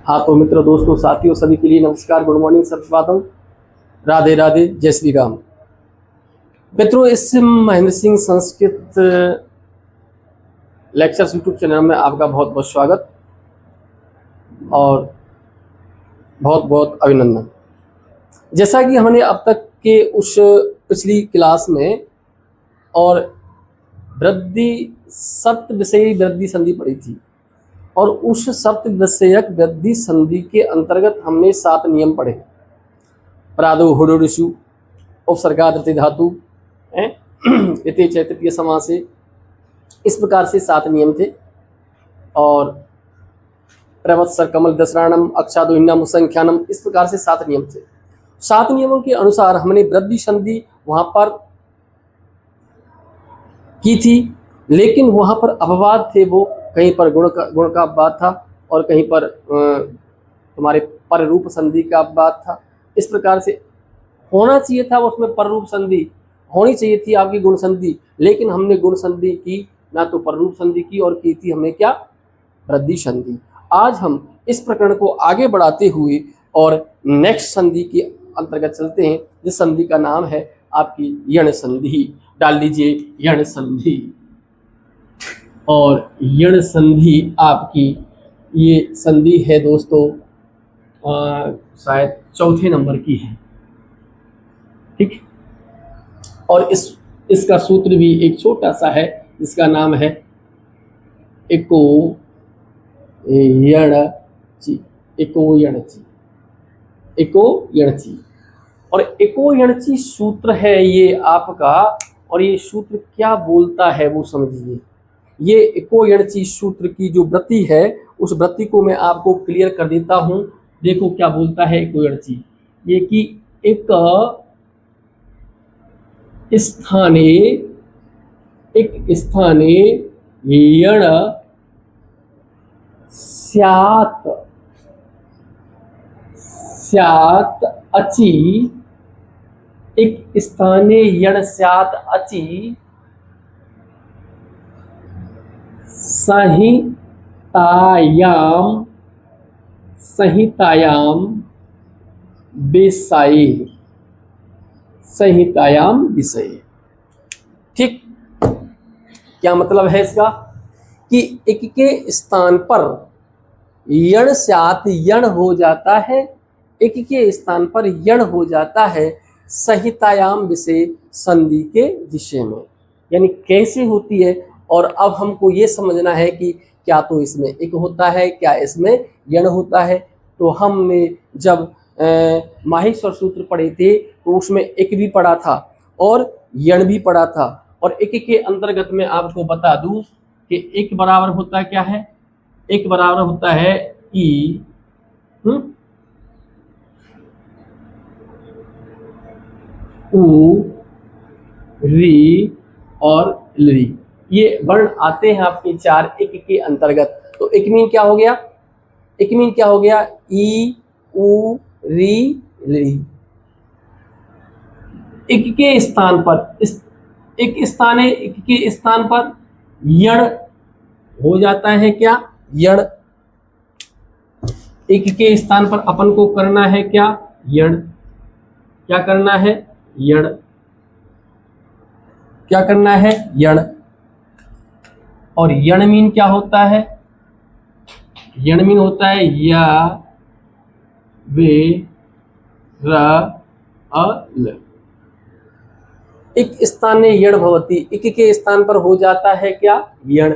हाँ तो मित्रों, दोस्तों, साथियों, सभी के लिए नमस्कार, गुड मॉर्निंग, सुप्रभातम, राधे राधे, जय श्री राम। मित्रों, इस Mahendra Singh Sanskrit lectures YouTube channel में आपका बहुत बहुत स्वागत और बहुत बहुत अभिनंदन। जैसा कि हमने अब तक के उस पिछली क्लास में और वृद्धि शब्द विषयी वृद्धि संधि पढ़ी थी और उस शब्द विषयक वृद्धि संधि के अंतर्गत हमने 7 नियम पढ़े। प्रादो हुडोरिशु, उपसर्गाद रति धातु, इति च तृतीय समास से, इस प्रकार से 7 नियम थे। और प्रवत्सर कमल दसराणम अक्षादोहिन्ना मुसंख्यानम, इस प्रकार से 7 नियम थे। 7 नियमों के अनुसार हमने वृद्धि संधि वहां पर की थी, लेकिन वहां पर अपवाद थे। वो कहीं पर गुण का अपवाद था और कहीं पर तुम्हारे पर रूप संधि का अपवाद था। इस प्रकार से होना चाहिए था, उसमें पर रूप संधि होनी चाहिए थी, आपकी गुण संधि, लेकिन हमने गुण संधि की ना, तो पर रूप संधि की, और की थी हमने क्या, वृद्धि संधि। आज हम इस प्रकरण को आगे बढ़ाते हुए और नेक्स्ट संधि के अंतर्गत चलते हैं, जिस संधि का नाम है आपकी यण संधि। डाल लीजिए यण संधि। और यण संधि आपकी ये संधि है दोस्तों, शायद चौथे नंबर की है, ठीक। और इसका सूत्र भी एक छोटा सा है, जिसका नाम है एको यणचि। एको यणचि, एको यणचि। और एको यणचि सूत्र है ये आपका, और ये सूत्र क्या बोलता है वो समझिए। ये एको यणचि सूत्र की जो वृत्ति है, उस वृत्ति को मैं आपको क्लियर कर देता हूं। देखो क्या बोलता है एको यणचि, ये कि एक स्थाने यण स्यात् अचि, एक स्थाने यण स्यात् अचि संहितायाम विषये। ठीक, क्या मतलब है इसका, कि एक के स्थान पर यण स्यात् यण हो जाता है, एक के स्थान पर यण हो जाता है संहितायाम विषय, संधि के विषय में। यानी कैसे होती है, और अब हमको ये समझना है कि क्या तो इसमें एक होता है, क्या इसमें यण होता है। तो हमने जब माहेश्वर सूत्र पढ़े थे तो उसमें एक भी पढ़ा था और यण भी पढ़ा था। और एक के अंतर्गत में आपको बता दूं कि एक बराबर होता है क्या है, एक बराबर होता है ई, उ, री और ली। ये वर्ण आते हैं आपके 4 एक के अंतर्गत। तो एक मीन क्या हो गया, एक मीन क्या हो गया, ई, उ, री, ली। एक के स्थान पर एक के स्थान पर यण हो जाता है क्या, यण। एक के स्थान पर अपन को करना है क्या, यण। क्या करना है, यण। क्या करना है, यण। और यण मीन क्या होता है, यण मीन होता है या वे र अल। एक स्थाने यण भवति, एक के स्थान पर हो जाता है क्या, यण।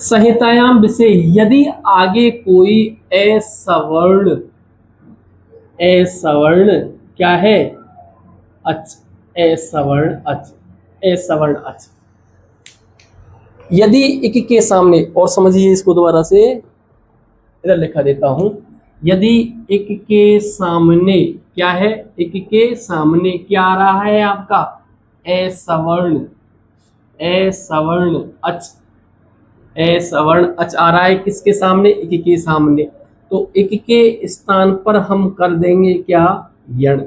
संहितायाम विषय, यदि आगे कोई असवर्ण क्या है, अच, असवर्ण अच, असवर्ण अच। यदि एक के सामने, और समझिए इसको दोबारा से, इधर लिखा देता हूं, यदि एक के सामने क्या है, एक के सामने क्या आ रहा है आपका, असवर्ण अच, असवर्ण अच आ रहा है किसके सामने, एक के सामने। तो एक के स्थान पर हम कर देंगे क्या, यण।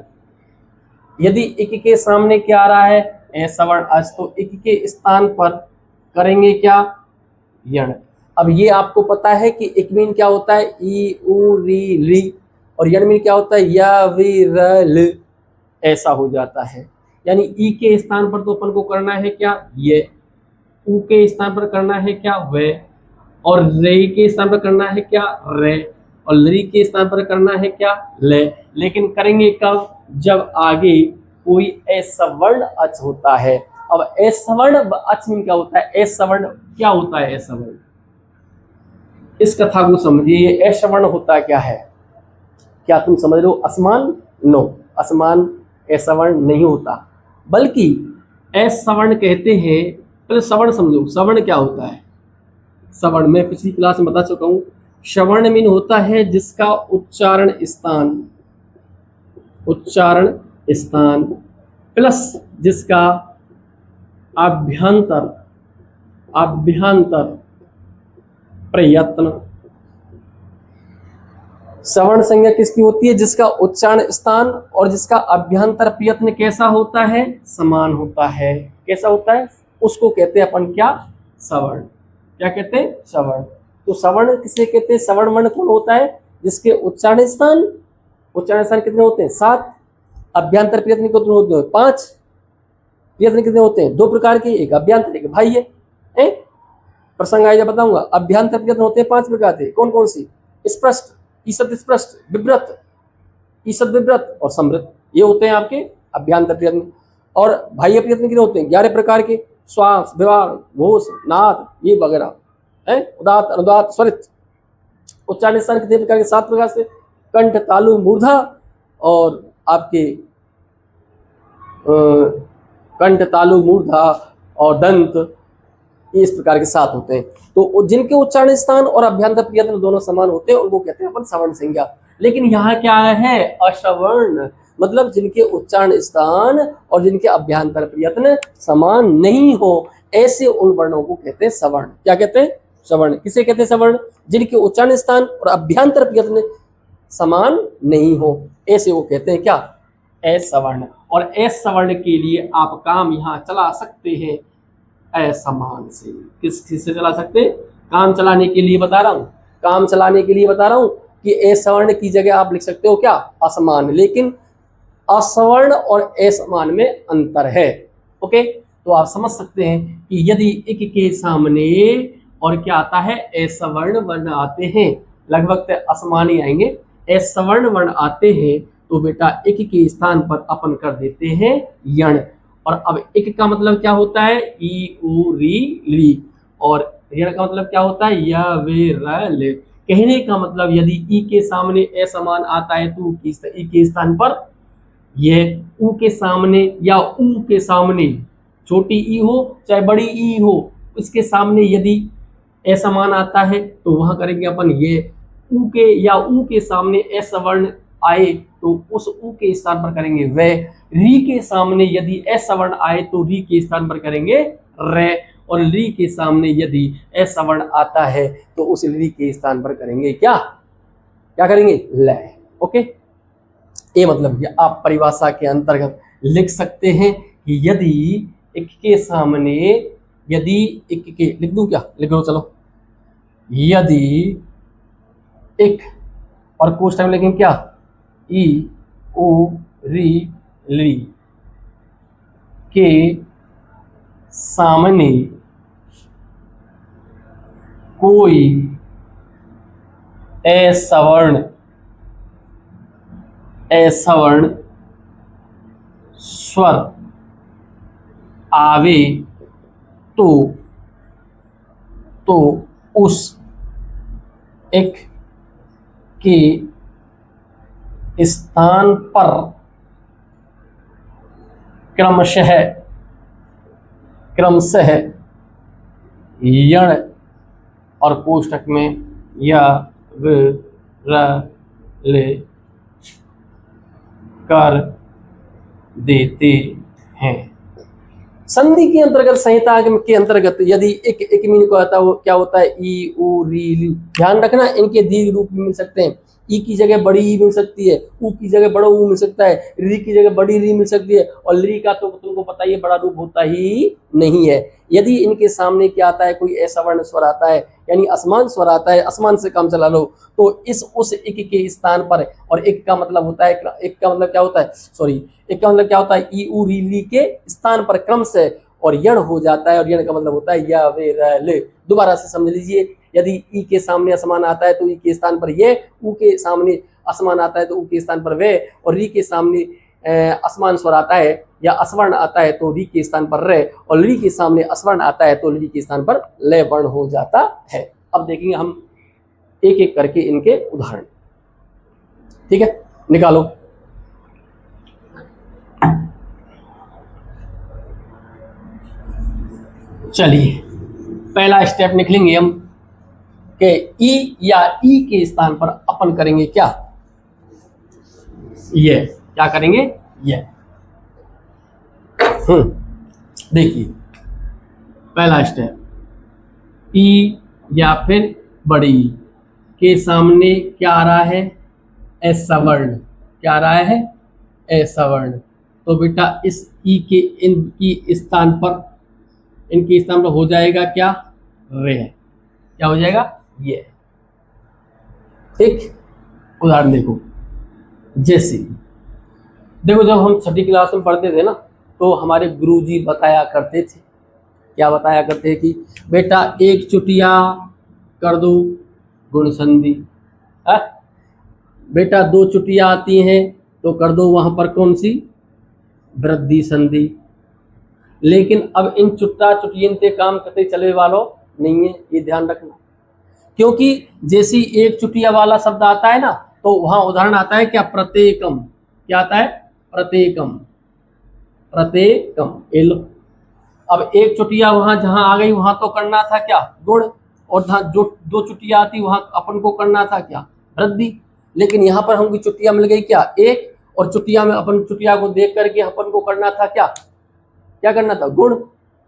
यदि एक के सामने क्या आ रहा है, असवर्ण अच, तो एक के स्थान पर करेंगे क्या, यण। अब ये आपको पता है कि इक मीन क्या होता है, ई उ री ली, और यण मीन क्या होता है, या वी र ल, ऐसा हो जाता है। यानी ई के स्थान पर तो अपन को करना है क्या, ये, उ के स्थान पर करना है क्या, वे, और रे के स्थान पर करना है क्या, रे, और लरी के स्थान पर करना है क्या, ले। लेकिन करेंगे कब, जब आगे कोई असवर्ण अच होता है। अब असवर्ण अच में क्या होता है, असवर्ण क्या होता है, असवर्ण, इस कथा को समझिए। असवर्ण होता क्या है, क्या तुम समझ रहे हो, असमान, नो, असमान असवर्ण नहीं होता, बल्कि असवर्ण कहते हैं। पहले सवर्ण समझो, सवर्ण क्या होता है। सवर्ण मैं पिछली क्लास में बता चुका हूं, सवर्ण मीन होता है जिसका उच्चारण स्थान प्लस जिसका अभ्यंतर प्रयत्न। सवर्ण संज्ञा किसकी होती है, जिसका उच्चारण स्थान और जिसका अभ्यंतर प्रयत्न कैसा होता है, समान होता है। कैसा होता है, उसको कहते हैं अपन क्या, सवर्ण। क्या कहते हैं, सवर्ण। तो सवर्ण किसे कहते हैं, सवर्ण वर्ण कौन होता है, जिसके उच्चारण स्थान कितने होते हैं, 7, अभ्यंतर प्रयत्न कितने होते हैं, 5, प्रयत्न कितने होते हैं, 2 प्रकार के, एक अभ्यंतर एक बाह्य है। प्रसंग आएगा बताऊंगा। अभ्यंतर प्रयत्न होते हैं 5 प्रकार के, कौन कौन सी, स्पष्ट, ईशब्द स्पष्ट, विव्रत, ईशब्द विव्रत और समृद्ध, ये होते हैं आपके अभ्यंतर प्रयत्न। और बाह्य प्रयत्न कितने होते हैं, 11 प्रकार के, श्वास, व्यवहार, घोष, नाद, ये वगैरह है, उदात, अनुदात, स्वरित। उच्चारण स्थान कितने प्रकार के, 7 प्रकार से, कंठ, तालु, मूर्धा, और आपके कंठ, तालु, मूर्धा और दंत, इस प्रकार के 7 होते हैं। तो जिनके उच्चारण स्थान और अभ्यंतर प्रयत्न दोनों समान होते हैं उनको कहते हैं अपन सवर्ण संज्ञा। लेकिन यहाँ क्या है, असवर्ण, मतलब जिनके उच्चारण स्थान और जिनके अभ्यंतर प्रयत्न समान नहीं हो, ऐसे उन वर्णों को कहते हैं सवर्ण। क्या कहते हैं, सवर्ण। किसे कहते हैं सवर्ण, जिनके उच्चारण स्थान और अभ्यंतर प्रयत्न समान नहीं हो, ऐसे वो कहते हैं क्या, असवर्ण। और असवर्ण के लिए आप काम यहाँ चला सकते हैं असमान से। किस से चला सकते हैं, काम चलाने के लिए बता रहा हूं, काम चलाने के लिए बता रहा हूं कि असवर्ण की जगह आप लिख सकते हो क्या, असमान। लेकिन असवर्ण और असमान में अंतर है। ओके, तो आप समझ सकते हैं कि यदि इक के सामने और क्या आता है, असवर्ण वर्ण आते हैं, लगभग असमान ही आएंगे, असवर्ण वर्ण आते हैं, तो बेटा इक के स्थान पर अपन कर देते हैं यण। और अब इक का मतलब क्या होता है, ई उ री ली, और यण का मतलब क्या होता है, य वे र ले। कहने का मतलब यदि ई के सामने असमान आता है तो ई के स्थान पर यह, उ के सामने या उ के सामने, छोटी ई हो चाहे बड़ी ई हो, इसके सामने यदि असमान आता है तो वहां करेंगे अपन ये, उ के या उ के सामने असवर्ण आए तो उस उ के स्थान पर करेंगे वे। री के सामने यदि असवर्ण आए तो री के स्थान पर करेंगे रे, और री के सामने यदि असवर्ण आता है तो उस री के स्थान पर करेंगे क्या, क्या करेंगे, ले। ओके, ये मतलब कि आप परिभाषा के अंतर्गत लिख सकते हैं कि यदि इक के सामने, यदि इक के लिख दूं क्या, लिख लो चलो, यदि इक और कोष्ठक में लिखेंगे क्या, ई उ री ली के सामने कोई असवर्ण स्वर आवे तो उस एक के स्थान पर क्रमशः यण और कोष्ठक में य व र ले कर देते हैं। संधि के अंतर्गत, संहिता के अंतर्गत यदि एक मीन को आता है वो क्या होता है, ई उ री ली। ध्यान रखना इनके दीर्घ रूप में मिल सकते हैं, ई की जगह बड़ी ई मिल सकती है, ऊ की जगह बड़ा ऊ मिल सकता है, री की जगह बड़ी री मिल सकती है, और ली का तो तुमको पता ही है बड़ा रूप होता ही नहीं है। यदि इनके सामने क्या आता है, कोई ऐसा वर्ण स्वर आता है, यानी असमान स्वर आता है, असमान से काम चला लो, तो इस उस एक के स्थान पर, और एक का मतलब होता है, एक का मतलब क्या होता है, सॉरी, एक का मतलब क्या होता है, ई ऊ री ली के स्थान पर क्रम से और यण हो जाता है, और यण का मतलब होता है या वे र ले। दोबारा से समझ लीजिए, यदि ई के सामने असमान आता है तो ई के स्थान पर ये, ऊ के सामने असमान आता है तो ऊ के स्थान पर वे, और री के सामने असमान स्वर आता है या असवर्ण आता है तो री के स्थान पर रे, और ली के सामने असवर्ण आता है तो ली के स्थान पर ले वर्ण हो जाता है। अब देखेंगे हम एक एक करके इनके उदाहरण। ठीक है, निकालो। चलिए पहला स्टेप निकलेंगे हम कि ई या ई के स्थान पर अपन करेंगे क्या, ये क्या करेंगे, ये देखिए पहला स्टेप, ई या फिर बड़ी ई के सामने क्या आ रहा है, ऐसा वर्ण, क्या आ रहा है, ऐसा वर्ण, तो बेटा इस ई के इनकी स्थान पर, इनके स्थान पर हो जाएगा क्या, रे, क्या हो जाएगा, ये। एक उदाहरण देखो, जैसे देखो जब हम छठी क्लास में पढ़ते थे ना, तो हमारे गुरुजी बताया करते थे, क्या बताया करते हैं कि बेटा एक चुटिया कर दो गुण संधि, बेटा दो चुटिया आती हैं तो कर दो वहां पर कौन सी, वृद्धि संधि। लेकिन अब इन चुट्टा चुटियन के काम करते चले वालों नहीं है, ये ध्यान रखना, क्योंकि जैसी एक चुटिया वाला शब्द आता है ना, तो वहां उदाहरण आता है क्या, प्रत्येकम, क्या आता है, प्रत्येकम, प्रत्येकम, ए लो। अब एक चुटिया वहां जहां आ गई वहां तो करना था क्या, गुण, और जो दो चुटिया आती वहां अपन को करना था क्या, वृद्धि। लेकिन यहाँ पर हमको चुटिया मिल गई क्या, एक, और चुटिया में अपन चुटिया को देख करके अपन को करना था क्या, क्या करना था, गुण,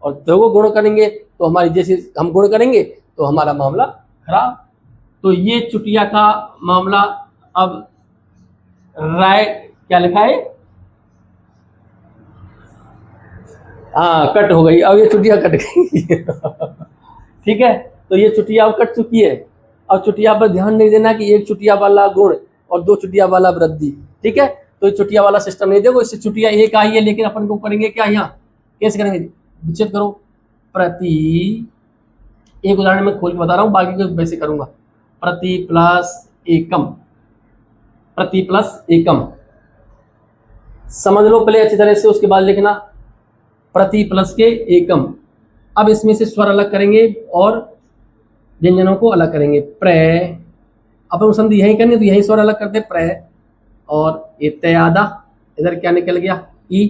और दो गुण करेंगे तो हमारी, जैसे हम गुण करेंगे तो हमारा मामला खराब। तो ये चुटिया का मामला, अब राय क्या लिखा है, हाँ कट हो गई, अब ये चुटिया कट गई ठीक है, तो ये चुटिया अब कट चुकी है। अब चुटिया पर ध्यान नहीं देना कि एक चुटिया वाला गुण और दो चुटिया वाला वृद्धि, ठीक है, तो ये चुटिया वाला सिस्टम नहीं, देखो इससे चुटिया एक आई है, लेकिन अपन को करेंगे क्या, यहाँ कैसे करेंगे, विच्छेद करो, प्रति, एक उदाहरण में खोल के बता रहा हूं, बाकी को वैसे करूंगा, प्रति प्लस एकम, प्रति प्लस एकम, समझ लो पहले अच्छी तरह से, उसके बाद लिखना प्रति प्लस के एकम। अब इसमें से स्वर अलग करेंगे और व्यंजनों को अलग करेंगे, प्र, अपन संधि यही करनी तो यही स्वर अलग करते, प्र, और इत्यादा, इधर क्या निकल गया, ई,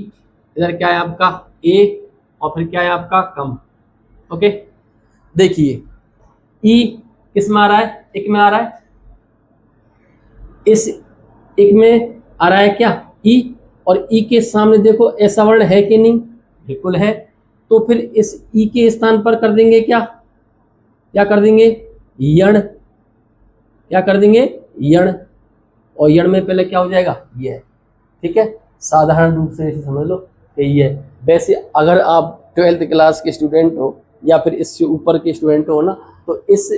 इधर क्या है आपका ए, और फिर क्या है आपका कम। ओके, देखिए ई किस में आ रहा है, एक में आ रहा है, इस एक में आ रहा है क्या, ई, और ई के सामने देखो ऐसा वर्ण है कि नहीं, बिल्कुल है, तो फिर इस ई के स्थान पर कर देंगे क्या, क्या कर देंगे, यण, क्या कर देंगे, यण, और यण में पहले क्या हो जाएगा, ये, ठीक है, साधारण रूप से इसे समझ लो कि ये। वैसे अगर आप 12th क्लास के स्टूडेंट हो या फिर इससे ऊपर के स्टूडेंट हो ना, तो इस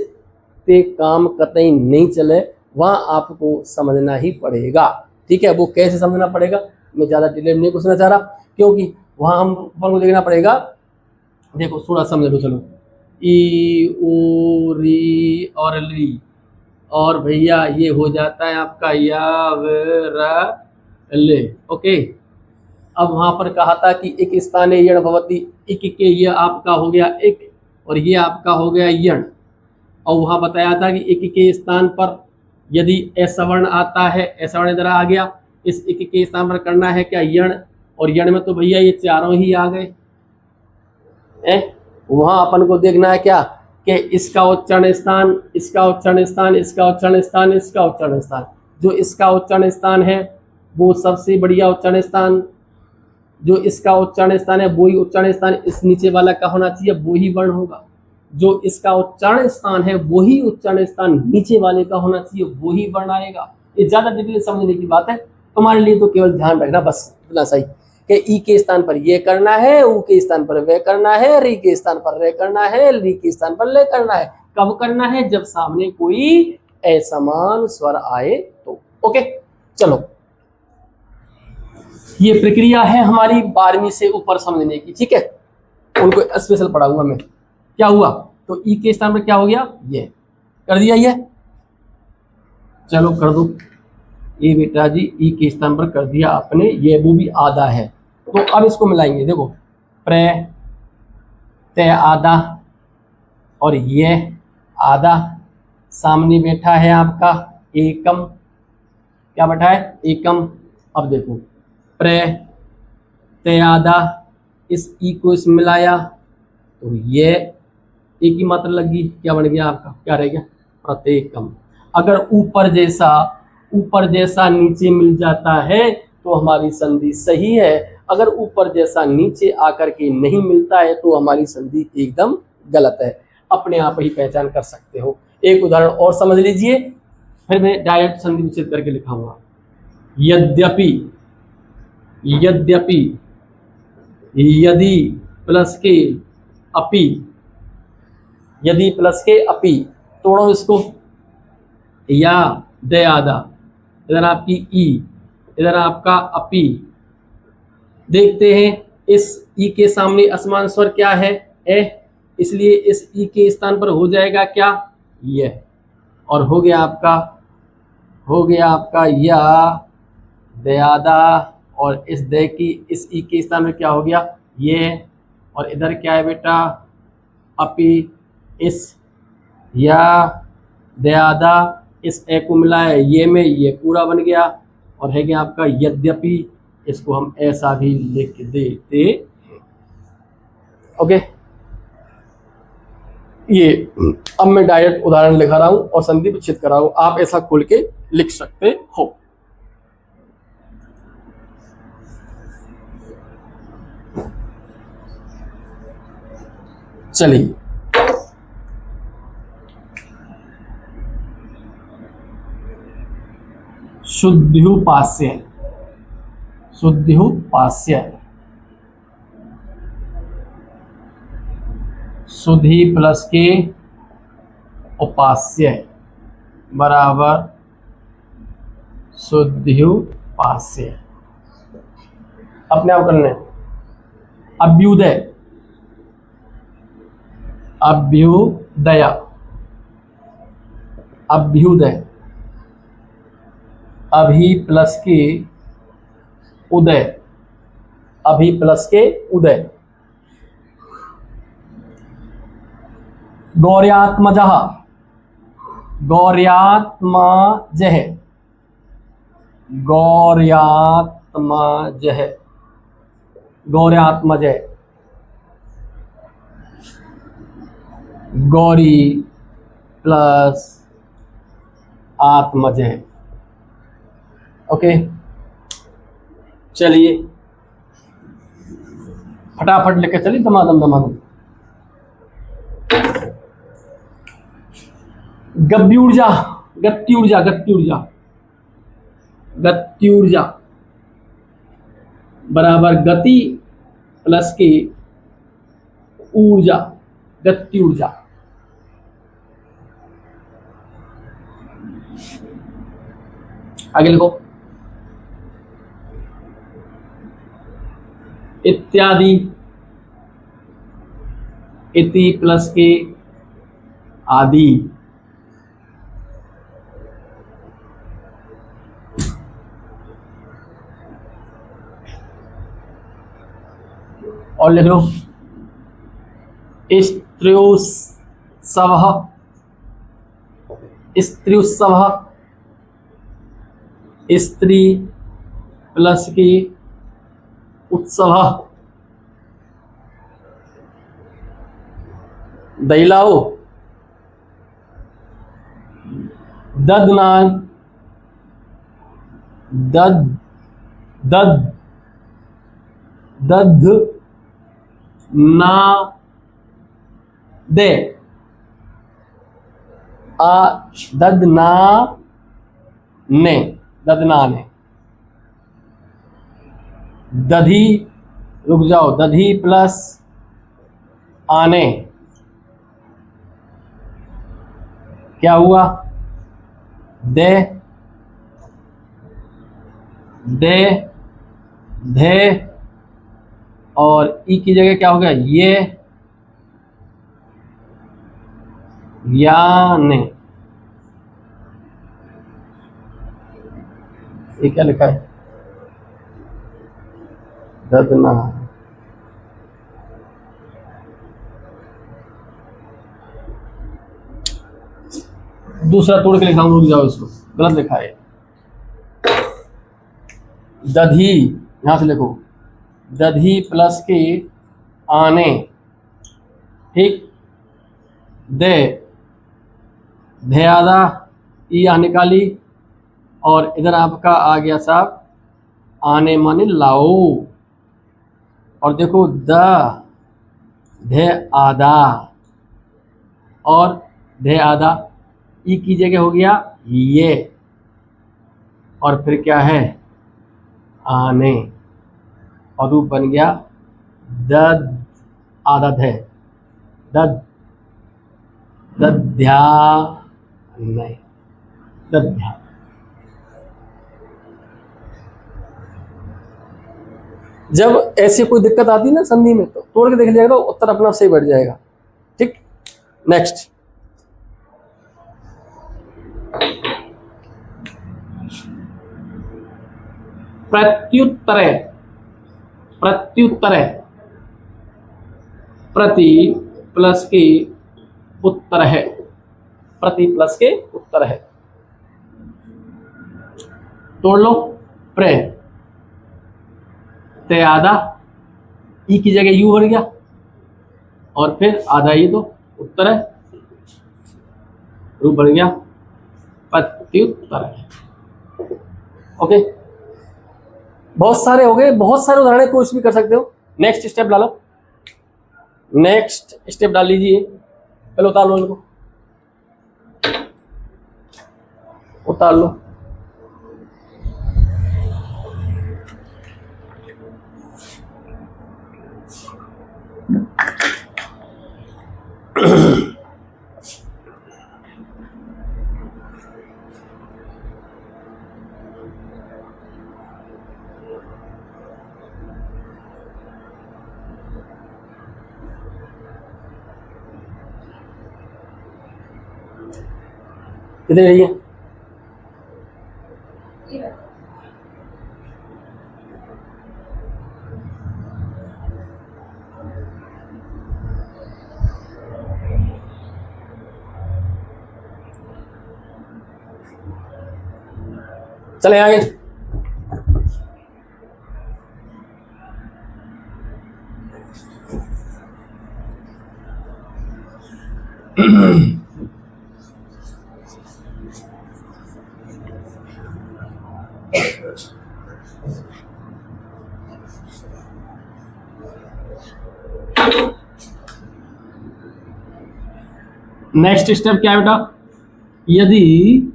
पे काम कतई नहीं चले, वहाँ आपको समझना ही पड़ेगा, ठीक है। वो कैसे समझना पड़ेगा, मैं ज़्यादा डिटेल नहीं पूछना चाह रहा, क्योंकि वहाँ हम ऊपर को देखना पड़ेगा। देखो थोड़ा समझ लो, चलो, ई ओ री और ली, और भैया ये हो जाता है आपका या व ले। ओके, अब वहाँ पर कहा था कि एक स्थाने यण भवती, एक के ये आपका हो गया एक, और ये आपका हो गया यण, और वहाँ बताया था कि एक के स्थान पर यदि ऐसा वर्ण आता है, ऐसा वर्ण इधर आ गया, इस एक के स्थान पर करना है क्या, यण, और यण में तो भैया ये चारों ही आ गए, वहाँ अपन को देखना है क्या कि इसका उच्चारण स्थान, इसका उच्चारण स्थान, इसका उच्चारण स्थान, इसका उच्चारण स्थान, जो इसका उच्चारण स्थान है वो सबसे बढ़िया उच्चारण स्थान, जो इसका उच्चारण स्थान है वही उच्चारण स्थान इस नीचे वाला का होना चाहिए, वही वर्ण होगा। जो इसका उच्चारण स्थान है वही उच्चारण स्थान नीचे वाले का होना चाहिए, वही वर्ण आएगा। ये ज्यादा डिटेल समझने की बात है तुम्हारे लिए, तो केवल ध्यान रखना बस इतना सही कि ई के स्थान पर ये करना है, ऊ के स्थान पर वे करना है, री के स्थान पर रे करना है, ली के स्थान पर ले करना है। कब करना है? जब सामने कोई असमान स्वर आए तो। ओके, चलो ये प्रक्रिया है हमारी 12वीं से ऊपर समझने की, ठीक है, उनको स्पेशल पढ़ाऊंगा मैं। क्या हुआ? तो ई के स्थान पर क्या हो गया? ये कर दिया, ये चलो कर दो। ये बेटा जी ई के स्थान पर कर दिया आपने, ये वो भी आधा है, तो अब इसको मिलाएंगे। देखो प्रे ते आधा और ये आधा, सामने बैठा है आपका एकम, क्या बैठा है? एकम। अब देखो प्रे ते आधा, इस ई को इस मिलाया तो ये एक ही मात्रा लगी, क्या बन गया आपका? क्या रह गया? प्रत्येकम। अगर ऊपर जैसा नीचे मिल जाता है तो हमारी संधि सही है, अगर ऊपर जैसा नीचे आकर के नहीं मिलता है तो हमारी संधि एकदम गलत है। अपने आप ही पहचान कर सकते हो। एक उदाहरण और समझ लीजिए, फिर मैं डायरेक्ट संधि विच्छेद करके लिखाऊंगा। यद्यपि, यद्यपि, यदि प्लस के अपि, यदि प्लस के अपि, तोड़ो इसको, या दे आधा, इधर आपकी ई, इधर आपका अपी। देखते हैं इस ई के सामने असमान स्वर क्या है? ए, इसलिए इस ई के स्थान पर हो जाएगा क्या? ये, और हो गया आपका या दयादा, और इस दे की इस ई के स्थान में क्या हो गया? ये, और इधर क्या है बेटा? अपी, इस या दयादा, इस ए को मिला है ये में, ये पूरा बन गया, और है गया आपका यद्यपि। इसको हम ऐसा भी लिख देते। ओके, ये अब मैं डायरेक्ट उदाहरण लिखा रहा हूं और संधि विच्छेद कर रहा हूं, आप ऐसा खोल के लिख सकते हो। चलिए शुद्ध्युपास्य, शुद्ध्युपास्य, शुद्धि प्लस के उपास्य बराबर शुद्ध्युपास्य। अपने आप करना है। अभ्युदय, अभ्युदय, अभ्युदय, अभी प्लस के उदय, अभी प्लस के उदय। गौर्यात्मजः, गौर्यात्मजः, गौर्यात्मजः, गौर्यात्मजः, गौरी प्लस आत्मजः। ओके, चलिए फटाफट लेकर चलिए, दमादम दमादम। गत्यूर्जा, गत्यूर्जा, गत्यूर्जा, गत्यूर्जा बराबर गति प्लस की ऊर्जा, गत्यूर्जा। आगे लिखो इत्यादि, इति प्लस के आदि। और लिख लो स्त्र्युत्सव, स्त्र्युत्सव, स्त्री प्लस की उत्सव। दैलाओ, ददना, दद, दद, दध ना दे, दद ना ने, ददना ने। दधी, रुक जाओ, दधी प्लस आने क्या हुआ? दे, दे, धे, और ई की जगह क्या हो गया? या ने। ये क्या लिखा है? ददना। दूसरा तोड़ के लिखा हूं, रुक जाओ, इसको गलत लिखा है। दधी, यहां से लिखो, दधी प्लस के आने, ठीक। दे, धे आधा, ई आ निकाली, और इधर आपका आ गया साहब आने माने लाओ। और देखो द, धे आधा, और धे आधा, ई की जगह हो गया ये, और फिर क्या है? आने, और रूप बन गया दद आधा धे, दद, दध्या नहीं, दध्या। जब ऐसी कोई दिक्कत आती है ना संधि में, तो तोड़ के देख लिया करो, उत्तर अपना सही बैठ जाएगा, ठीक। नेक्स्ट, प्रत्युत्तरे, प्रत्युत्तरे, प्रति प्लस के उत्तर है, प्रति प्लस के उत्तर है। तोड़ लो, प्रे, ते आधा, ई की जगह यू बन गया, और फिर आधा ये तो उत्तर है, रूप बन गया प्रत्युत्तर है। ओके, बहुत सारे हो गए, बहुत सारे उदाहरण कोशिश भी कर सकते हो। नेक्स्ट स्टेप डालो, नेक्स्ट स्टेप डाल लीजिए। पहले उतार लो इनको, उतार लो। कितने रही है? चले आगे। नेक्स्ट स्टेप क्या है बेटा? यदि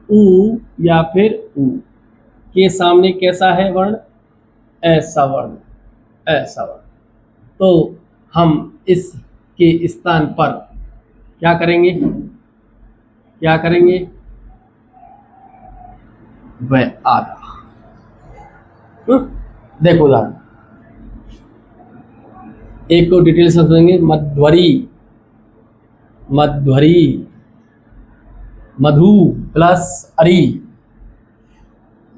उ या फिर उ के सामने कैसा है वर्ण? ऐसा वर्ण, ऐसा वर्ण, तो हम इस के स्थान पर क्या करेंगे? क्या करेंगे? वह आधा। देखो उदाहरण, एक को डिटेल समझेंगे। मध्वरी, मध्वरी, मधु प्लस अरी,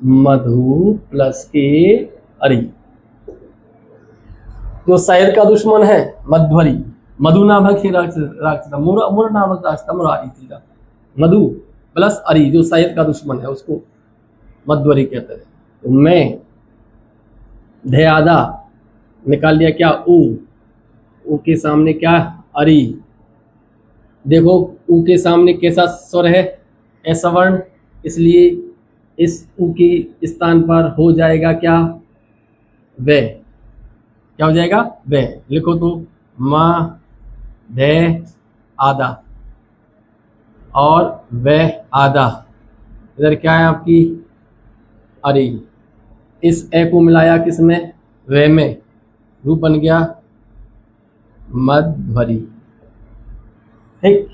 मधु प्लस के अरी, जो शहद का दुश्मन है मध्वरी। मधु नामक ही राक्षस, मुर नामक राक्षस मुरारी थी। मधु प्लस अरी, जो शहद का दुश्मन है, उसको मध्वरी कहते हैं। तो मैं धे आधा निकाल लिया, क्या? उ के सामने क्या? अरी। देखो उ के सामने कैसा स्वर है? ऐसा वर्ण, इसलिए इस उ के स्थान पर हो जाएगा क्या? वे। क्या हो जाएगा? वे। लिखो तो, म धे आधा और वह आधा, इधर क्या है आपकी अरी, इस ए को मिलाया किसमें, वे में, रूप बन गया मध्वरी। ठीक,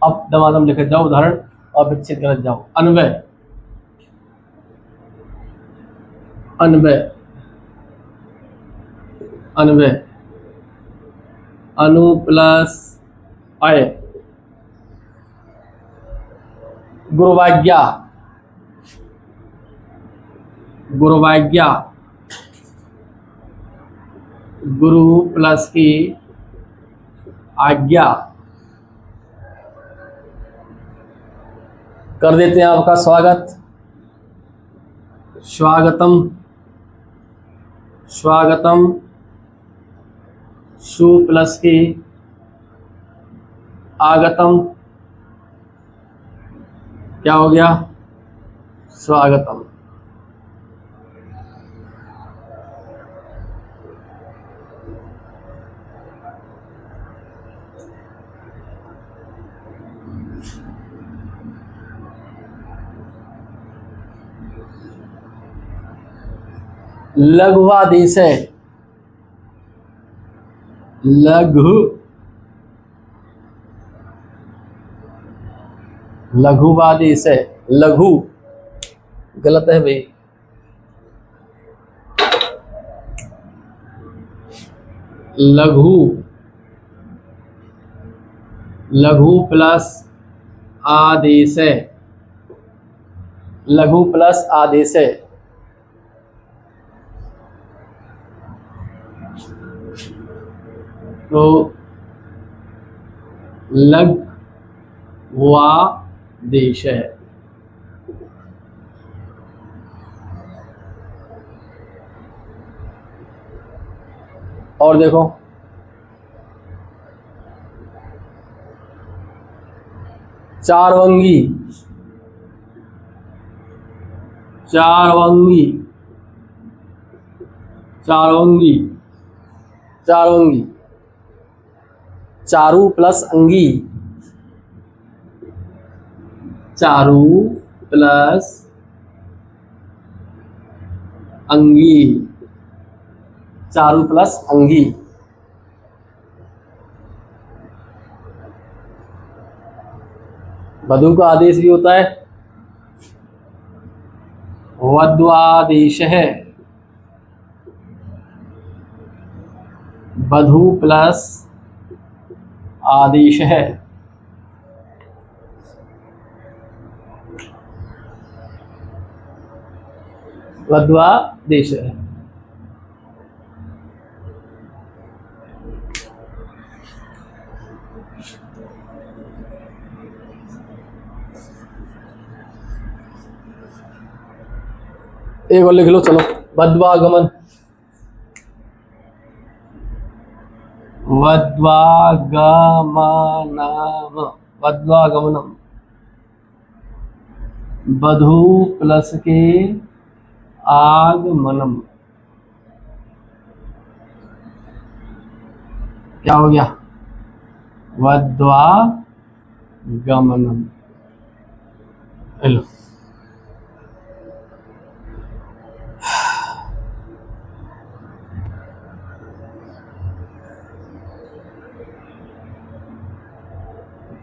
अब दमादम लिखे जाओ उदाहरण और विकसित करते जाओ। अन्वय, अन्वय, अन्वय, अनु प्लस अय, गुरुवाज्ञा, गुरुवाज्ञा, गुरु प्लस की आज्ञा, कर देते हैं आपका स्वागत, स्वागतम, स्वागतम, सु प्लस की आगतम, क्या हो गया, स्वागतम। लघुवादेश है, लघु, लघुवादेश है, लघु गलत है भाई, लघु, लघु प्लस आदेश है, लघु प्लस आदेश है, तो लघ्वादेश है। और देखो चारवंगी, चारवंगी, चारवंगी, चारवंगी, चारू प्लस अंगी, चारू प्लस अंगी, चारू प्लस अंगी। वधु का आदेश भी होता है वध्वादेश है, वधु प्लस आदेश है, वध्वादेश है। एक और लिख लो, चलो, वध्वागमन, वध्वागमनम, वध्वागमनम, वधु प्लस के आगमनम, क्या हो गया, वध्वागमनम। हेलो,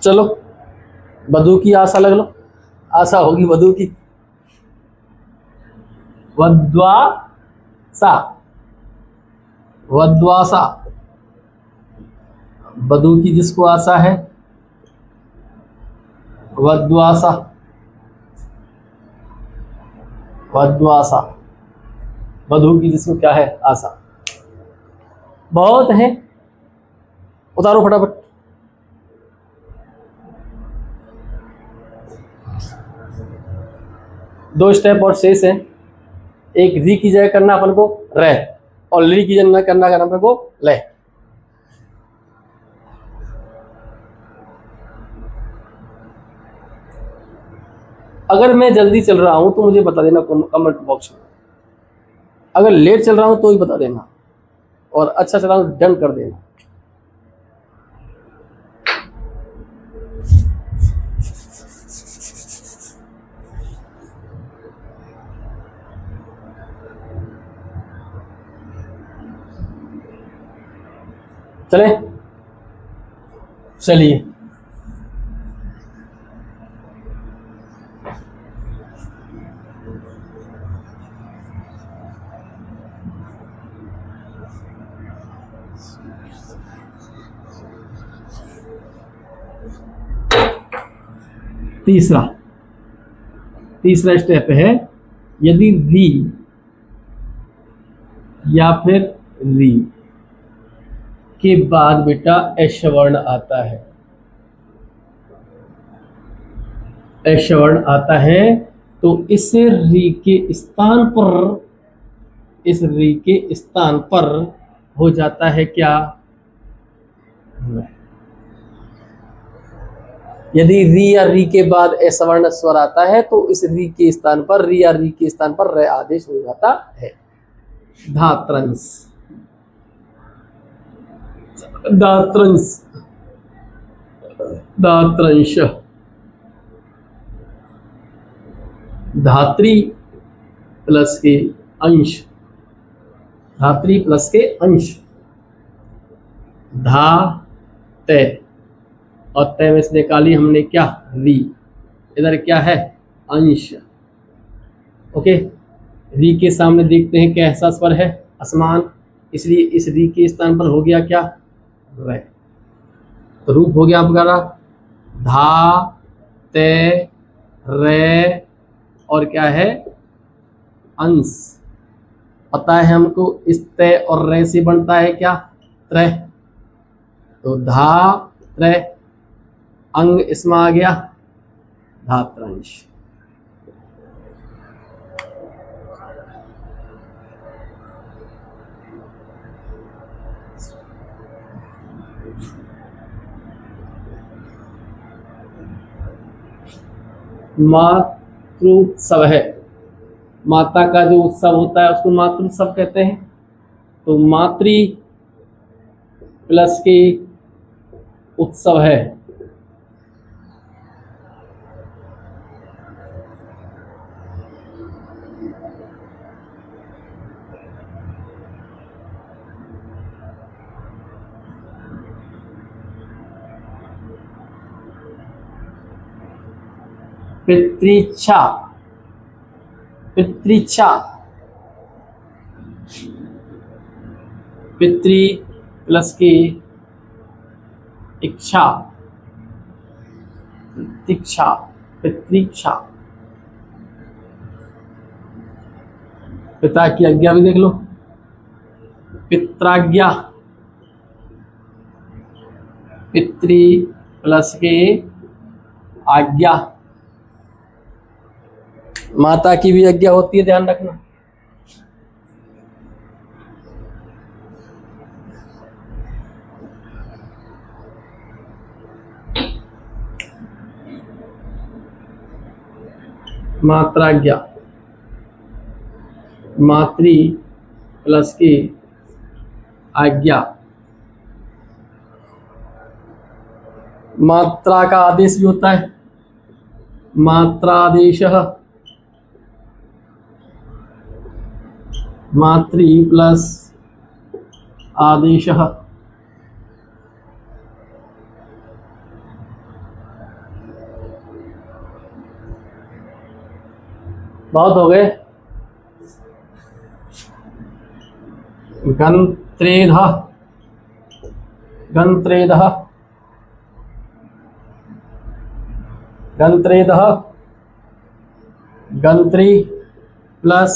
चलो वधु की आशा लग लो, आशा होगी वधु की, वध्वासा, वध्वासा, वधु की जिसको आशा है वध्वासा, वध्वासा, वधु की जिसको क्या है, आशा। बहुत है, उतारो फटाफट। दो स्टेप और शेष है, एक री की जगह करना अपन को रे, और ली की जगह करना अपन को ले। अगर मैं जल्दी चल रहा हूं तो मुझे बता देना कमेंट बॉक्स में, अगर लेट चल रहा हूं तो ही बता देना, और अच्छा चला हूं डन कर देना। चले चलिए। तीसरा स्टेप है, यदि री या फिर री के बाद बेटा एश वर्ण आता है, एश वर्ण आता है, तो इस री के स्थान पर, इस री के स्थान पर हो जाता है क्या? यदि री या री के बाद असवर्ण स्वर आता है तो इस री के स्थान पर, री या री के स्थान पर रे आदेश हो जाता है। धात्रंश, धात्रंश, धात्रंश, धात्री प्लस के अंश, धात्री प्लस के अंश, धा तय, और तय में से निकाली हमने क्या? री। इधर क्या है? अंश। ओके, री के सामने देखते हैं कैसा स्वर है? असमान, इसलिए इस री के स्थान पर हो गया क्या? रे। तो रूप हो गया आपका धा ते रे, और क्या है? अंश। पता है हमको इस तय और रे से बनता है क्या? त्रय। तो धा त्रय, अंग इसमें आ गया, धात्रंश। मातृत्सव है, माता का जो उत्सव होता है उसको मातृत्सव कहते हैं। तो मातृ प्लस के उत्सव है, पितृच्छा, पितृच्छा, पितृ प्लस की इच्छा, प्रतीक्षा, पितृक्षा। पिता की आज्ञा भी देख लो, पित्राज्ञा, पितृ प्लस के आज्ञा, माता की भी आज्ञा होती है, ध्यान रखना। मात्राज्ञा, मातृ प्लस की आज्ञा, मात्रा का आदेश भी होता है, मात्रादेश, मातृ प्लस आदेश, बहुत हो गए। गंत्रेध, गंत्रेध, गंत्रेध, गंत्री प्लस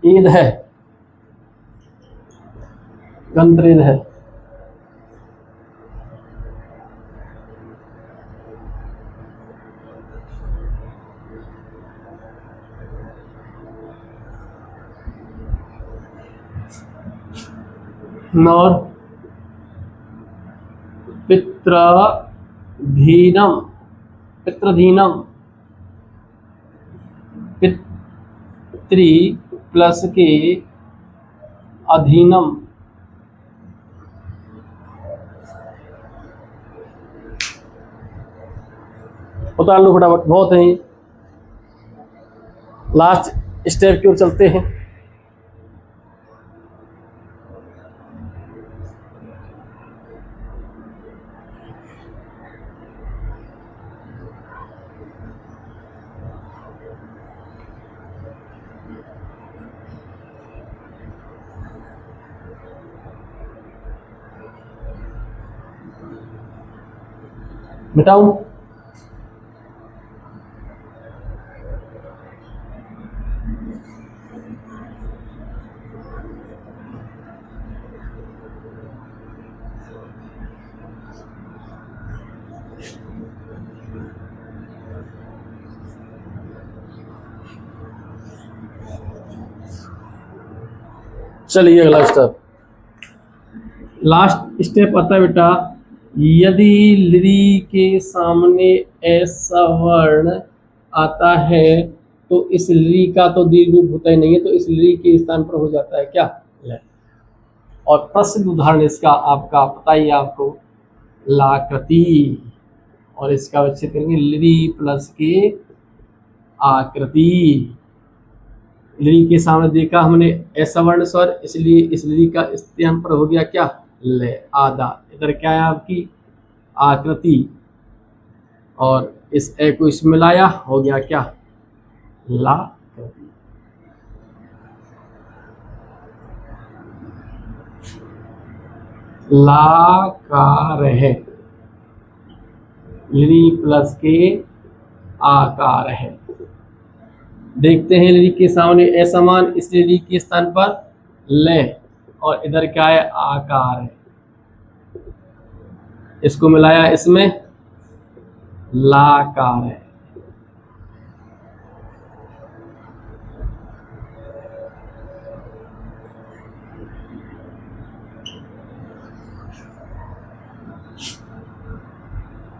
ईद है, गंत्रेध है। और पितृधीनम, पितृधीनम, पितृ प्लस के अधीनम, उतार लो फटाफट, बहुत है। लास्ट स्टेप की ओर चलते हैं। . . . . . . . . . . . . . . . . . . . . . . . . . . . . . . . . . . . . . . . . . . . . . . . . . . . . . . . . . . . मिटाऊं? चलिए अगला स्टेप, लास्ट स्टेप आता है बेटा, यदि ली के सामने ऐसा वर्ण आता है तो इस ली का तो दीर्घ रूप होता ही नहीं है, तो इस ली के स्थान पर हो जाता है क्या? ले। और प्रसिद्ध उदाहरण इसका आपका पता ही है आपको, लाकृति, और इसका विच्छेद करेंगे ली प्लस के आकृति। ली के सामने देखा हमने ऐसा वर्ण स्वर, इसलिए इस ली का स्थान पर हो गया क्या? ले, आधा। इधर क्या है आपकी? आकृति, और इस ए को इसमें लाया, हो गया क्या? ला। लाकार है, ली प्लस के आकार है। देखते हैं ली के सामने ए समान, इसलिए ली के स्थान पर ले, और इधर क्या है? आकार है। इसको मिलाया, इसमें लाकार है।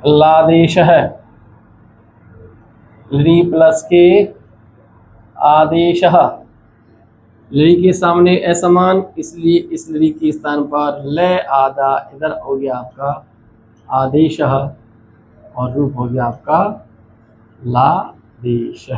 लादेश है, ली प्लस के आदेश, ली के सामने असमान, इसलिए इस ली के स्थान पर ले, आधा। इधर हो गया आपका आदेश, और रूप हो गया आपका लादेश।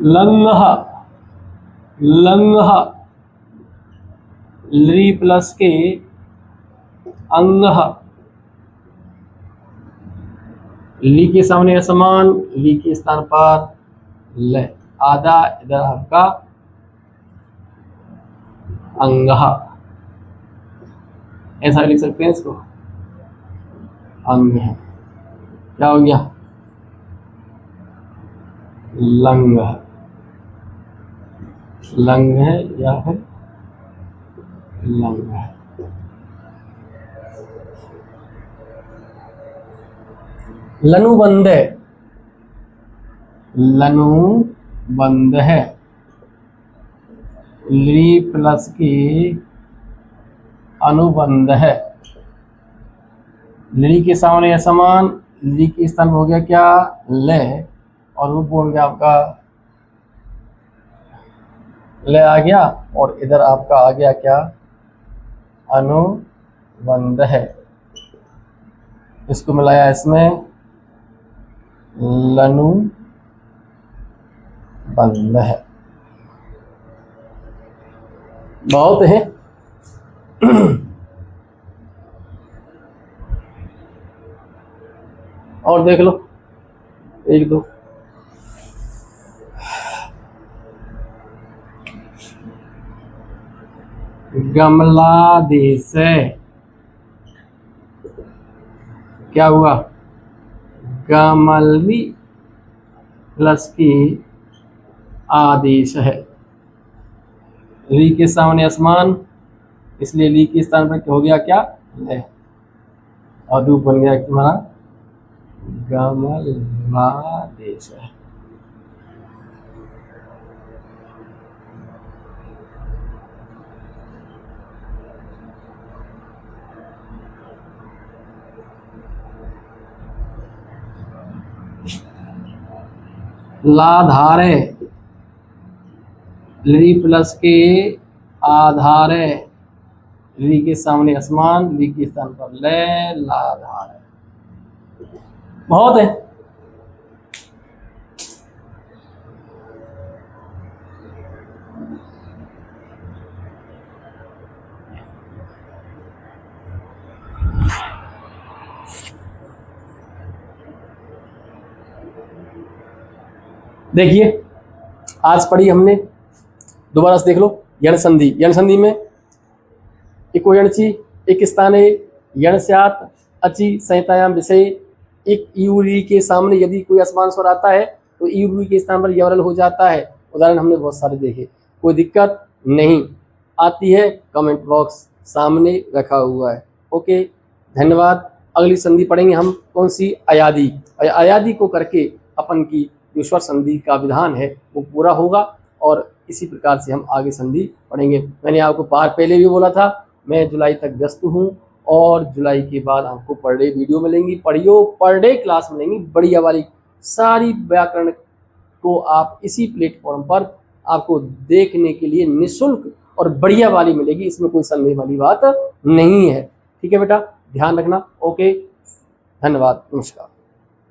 लंगह, लंगह, ली प्लस के अंगह, ली के सामने असमान, ली के स्थान पर ले, आधा। इधर आपका अंगह, ऐसा लिख सकते हैं इसको, अंग है। क्या हो गया? लंग है, लंग है या है लंग है। लनुबंध है, लनुबंध है, ली प्लस की अनुबंध है, ली के सामने समान, ली के स्थान हो गया क्या? ले, और रूप हो गया आपका ले आ गया, और इधर आपका आ गया क्या? अनुबंध है। इसको मिलाया, इसमें लनु बंध है। बहुत है। और देख लो, एक दो, गमला देश है, क्या हुआ? गमलवी प्लस की आदेश है, ली के सामने आसमान, इसलिए ली के स्थान पर हो गया क्या? ले, और रूप बन गया तुम्हारा गमलादेश है। लाधारे, ली प्लस के आधारे, ली के सामने आसमान, ली के स्थान पर ले, लाधारे। बहुत है। देखिए आज पढ़ी हमने, दोबारा से देख लो। यण संधि, यण संधि में इको यणची एक स्थाने यण स्यात् अचि संहितायाम विषय। एक ईउरी के सामने यदि कोई असमान स्वर आता है तो ईउरी के स्थान पर यवरल हो जाता है। उदाहरण हमने बहुत सारे देखे, कोई दिक्कत नहीं आती है, कमेंट बॉक्स सामने रखा हुआ है। ओके, धन्यवाद। अगली संधि पढ़ेंगे हम, कौन सी? अयादि। अयादि को करके अपन की जो स्वर संधि का विधान है वो पूरा होगा और इसी प्रकार से हम आगे संधि पढ़ेंगे। मैंने आपको पहले भी बोला था मैं जुलाई तक व्यस्त हूँ और जुलाई के बाद आपको पर डे वीडियो मिलेंगी, पर डे क्लास मिलेंगी बढ़िया वाली। सारी व्याकरण को आप इसी प्लेटफॉर्म पर आपको देखने के लिए निःशुल्क और बढ़िया वाली मिलेगी, इसमें कोई संदेह वाली बात नहीं है। ठीक है बेटा, ध्यान रखना। ओके, धन्यवाद, नमस्कार।